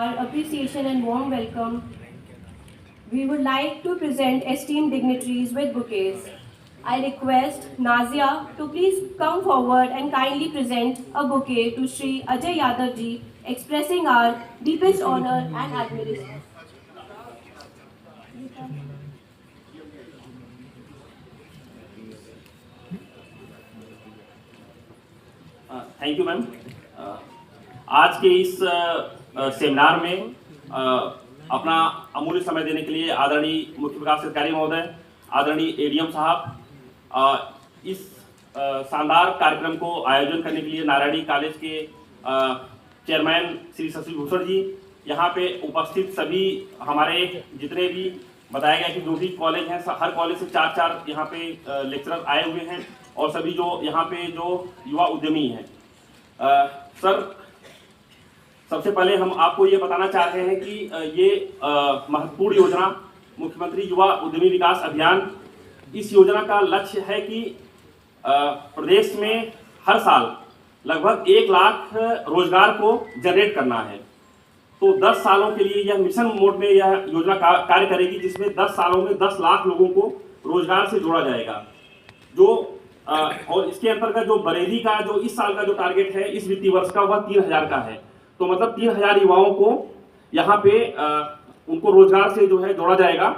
our appreciation and warm welcome, we would like to present esteemed dignitaries with bouquets. I request Nazia to please come forward and kindly present a bouquet to Shri Ajay Yadav ji, expressing our deepest honor and admiration. Thank you ma'am. आज के इस seminar में अपना अमूल्य समय देने के लिए आदरणीय मुख्य विकास अधिकारी महोदय, आदरणीय एडीएम साहब, इस शानदार कार्यक्रम को आयोजन करने के लिए नारायणी कॉलेज के चेयरमैन श्री शशि भूषण जी, यहाँ पे उपस्थित सभी हमारे जितने भी बताया गया कि जो भी कॉलेज हैं, हर कॉलेज से 4 यहाँ पे लेक्चरर आए हुए हैं और सभी जो यहाँ पे जो युवा उद्यमी हैं। सर, सबसे पहले हम आपको ये बताना चाह रहे हैं कि ये महत्वपूर्ण योजना मुख्यमंत्री युवा उद्यमी विकास अभियान, इस योजना का लक्ष्य है कि प्रदेश में हर साल लगभग 1 लाख रोजगार को जनरेट करना है। तो 10 सालों के लिए यह मिशन मोड में यह योजना कार्य करेगी, जिसमें 10 सालों में 10 लाख लोगों को रोजगार से जोड़ा जाएगा। और इसके अंतर्गत जो बरेली का जो इस साल का जो टारगेट है इस वित्तीय वर्ष का, वह 3000 का है। तो मतलब 3000 युवाओं को यहाँ पे उनको रोजगार से जो है जोड़ा जाएगा।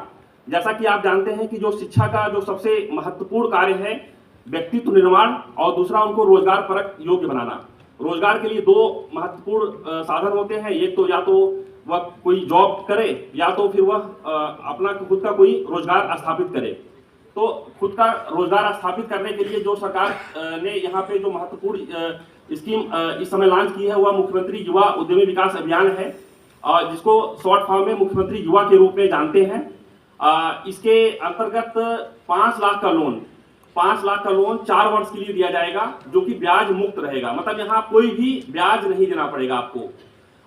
जैसा कि आप जानते हैं कि जो शिक्षा का जो सबसे महत्वपूर्ण कार्य है व्यक्तित्व निर्माण और दूसरा उनको रोजगार परक योग्य बनाना। रोजगार के लिए 2 महत्वपूर्ण साधन होते हैं, एक तो या तो वह कोई जॉब करे या तो फिर वह अपना खुद का कोई रोजगार स्थापित करे। तो खुद का रोजगार स्थापित करने के लिए जो सरकार ने यहाँ पे जो महत्वपूर्ण स्कीम इस समय लॉन्च की है वह मुख्यमंत्री युवा उद्यमी विकास अभियान है, जिसको शॉर्ट फॉर्म में मुख्यमंत्री युवा के रूप में जानते हैं। इसके अंतर्गत 5 लाख का लोन 4 वर्ष के लिए दिया जाएगा, जो कि ब्याज मुक्त रहेगा। मतलब यहाँ कोई भी ब्याज नहीं देना पड़ेगा आपको।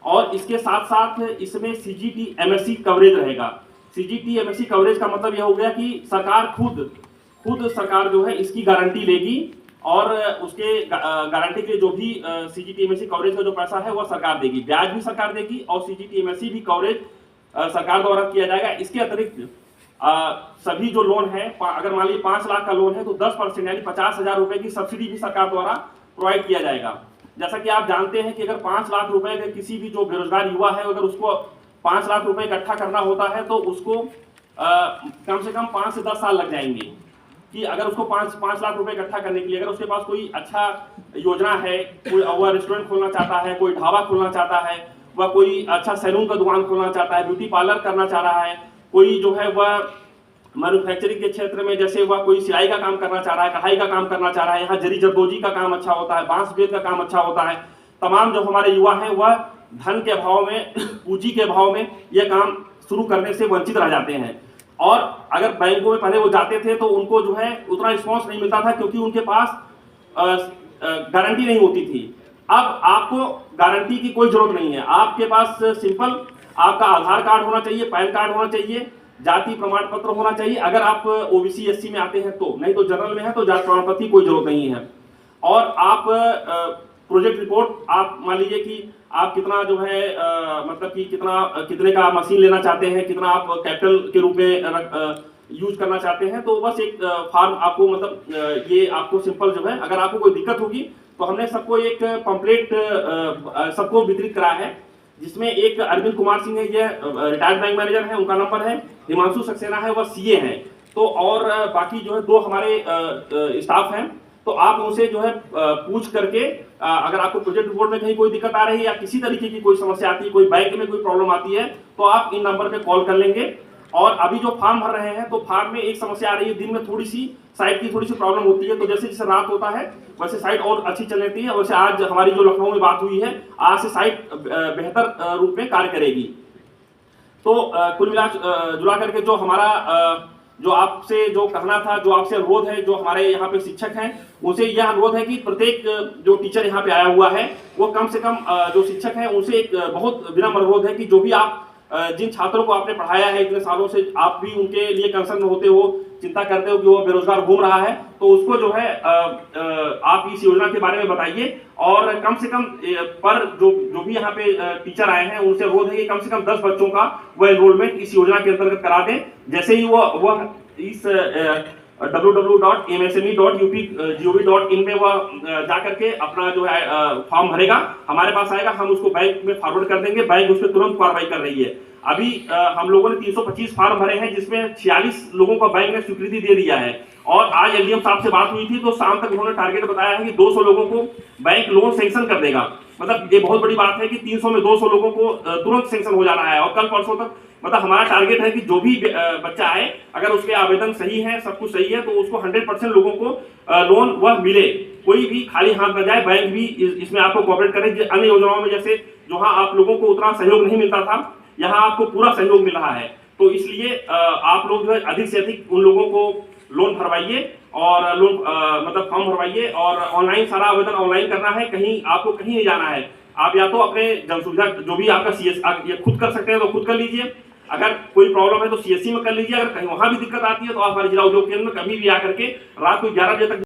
और इसके साथ साथ इसमें CGT MSc कवरेज रहेगा। CGT MSc कवरेज का मतलब यह हो गया कि सरकार खुद सरकार जो है इसकी गारंटी लेगी और उसके गारंटी के जो भी CGT MSc कवरेज का जो पैसा है वह सरकार देगी, ब्याज भी सरकार देगी और CGT MSc भी कवरेज सरकार द्वारा किया जाएगा। इसके अतिरिक्त सभी जो लोन है, अगर मान लीजिए 5 लाख का लोन है तो 10% यानी 50,000 रुपए की सब्सिडी भी सरकार द्वारा प्रोवाइड किया जाएगा। जैसा कि आप जानते हैं कि अगर 5 लाख रुपए के किसी भी जो बेरोजगार युवा है, अगर उसको 5 लाख रुपए इकट्ठा करना होता है तो उसको कम से कम 5 से 10 साल लग जाएंगे। कि अगर उसको 5 लाख रुपए इकट्ठा करने के लिए अगर उसके पास कोई अच्छा योजना है, कोई वह रेस्टोरेंट खोलना चाहता है, कोई ढाबा खोलना चाहता है, वह कोई अच्छा सैलून का दुकान खोलना चाहता है, ब्यूटी पार्लर करना चाह रहा है, कोई जो है वह मैन्युफैक्चरिंग के क्षेत्र में जैसे वह कोई सिलाई का काम करना चाह रहा है, कढ़ाई का काम करना चाह रहा है, यहाँ जरी जरदोजी का काम अच्छा होता है, बांस बेत का काम अच्छा होता है। तमाम जो हमारे युवा हैं वह धन के अभाव में, पूंजी के अभाव में यह काम शुरू करने से वंचित रह जाते हैं। और अगर बैंकों में पहले वो जाते थे तो उनको जो है उतना रिस्पॉन्स नहीं मिलता था, क्योंकि उनके पास गारंटी नहीं होती थी। अब आपको गारंटी की कोई जरूरत नहीं है, आपके पास सिंपल आपका आधार कार्ड होना चाहिए, पैन कार्ड होना चाहिए, जाति प्रमाण पत्र होना चाहिए, अगर आप OBC SC में आते हैं तो, नहीं तो जनरल में है तो जाति प्रमाण पत्र की कोई जरूरत नहीं है। और आप प्रोजेक्ट रिपोर्ट, आप मान लीजिए कि आप कितना जो है मतलब कि कितने का मशीन लेना चाहते हैं, कितना आप कैपिटल के रूप में यूज करना चाहते हैं, तो बस एक फॉर्म आपको मतलब ये आपको सिंपल जो है, अगर आपको कोई दिक्कत होगी तो हमने सबको एक पंपलेट सबको वितरित करा है, जिसमें एक अरविंद कुमार सिंह है, ये रिटायर्ड बैंक मैनेजर है, उनका नंबर है, हिमांशु सक्सेना है, वह CA हैं, तो और बाकी जो है 2 हमारे स्टाफ हैं। तो आप उनसे जो है पूछ करके अगर आपको प्रोजेक्ट रिपोर्ट में कहीं कोई दिक्कत आ रही है या किसी तरीके की कोई समस्या आती है, कोई बैंक में कोई प्रॉब्लम आती है, तो आप इन नंबर पे कॉल कर लेंगे। और अभी जो फॉर्म भर रहे हैं तो फॉर्म में एक समस्या आ रही है, दिन में थोड़ी सी साइट की थोड़ी सी प्रॉब्लम होती है, तो जैसे जैसे रात होता है वैसे साइट और अच्छी चल रही है। वैसे आज हमारी जो लखनऊ में बात हुई है, आज से साइट बेहतर रूप में कार्य करेगी। तो कुल मिला जुला करके जो हमारा जो आपसे जो कहना था, जो आपसे अनुरोध है, जो हमारे यहाँ पे शिक्षक हैं उनसे यह अनुरोध है कि प्रत्येक जो टीचर यहाँ पे आया हुआ है वो कम से कम जो शिक्षक हैं उनसे एक बहुत विनम्र अनुरोध है कि जो भी आप जिन छात्रों को आपने पढ़ाया है इतने सालों से, आप भी उनके लिए कंसर्न होते हो चिंता करते हो कि वो बेरोजगार घूम रहा है, तो उसको जो है आप इस योजना के बारे में बताइए। और कम से कम पर जो भी यहाँ पे टीचर आए हैं उनसे अनुरोध है कि कम से कम 10 बच्चों का वो एनरोलमेंट इस योजना के अंतर्गत करा दें। जैसे ही वो इस www.msme.up.gov.in पे वह जा करके अपना जो है फॉर्म भरेगा, हमारे पास आएगा, हम उसको बैंक में फॉरवर्ड कर देंगे, बैंक उस पर तुरंत कार्रवाई कर रही है। अभी हम लोगों ने 325 फॉर्म भरे हैं, जिसमें 46 लोगों को बैंक ने स्वीकृति दे दिया है। और आज एलडीएम साहब से बात हुई थी तो शाम तक उन्होंने टारगेट बताया है कि 200 लोगों को बैंक लोन सैंक्शन कर देगा। मतलब ये बहुत बड़ी बात है कि 300 में 200 लोगों को तुरंत सैंक्शन हो जाना है। और कल परसों तक मतलब हमारा टारगेट है कि जो भी बच्चा आए, अगर उसके आवेदन सही है, सब कुछ सही है, तो उसको 100% लोगों को लोन वह मिले। कोई भी खाली हाथ न जाए, बैंक भी इसमें आपको कोऑपरेट करे। अन्य योजनाओं में जैसे जहाँ आप लोगों को उतना सहयोग नहीं मिलता था, यहाँ आपको पूरा सहयोग मिल रहा है। तो इसलिए आप लोग जो है अधिक से अधिक उन लोगों को लोन भरवाइए और लोन मतलब फॉर्म भरवाइए। और ऑनलाइन सारा आवेदन ऑनलाइन करना है, कहीं आपको कहीं नहीं जाना है। आप या तो अपने जनसुविधा जो भी आपका सीएस खुद कर सकते हैं तो खुद कर लीजिए, अगर कोई प्रॉब्लम है तो सीएससी में कर लीजिए। अगर कहीं वहां भी दिक्कत आती है तो आप हमारे जिला उद्योग केंद्र में कभी भी आकर के रात को 11 बजे तक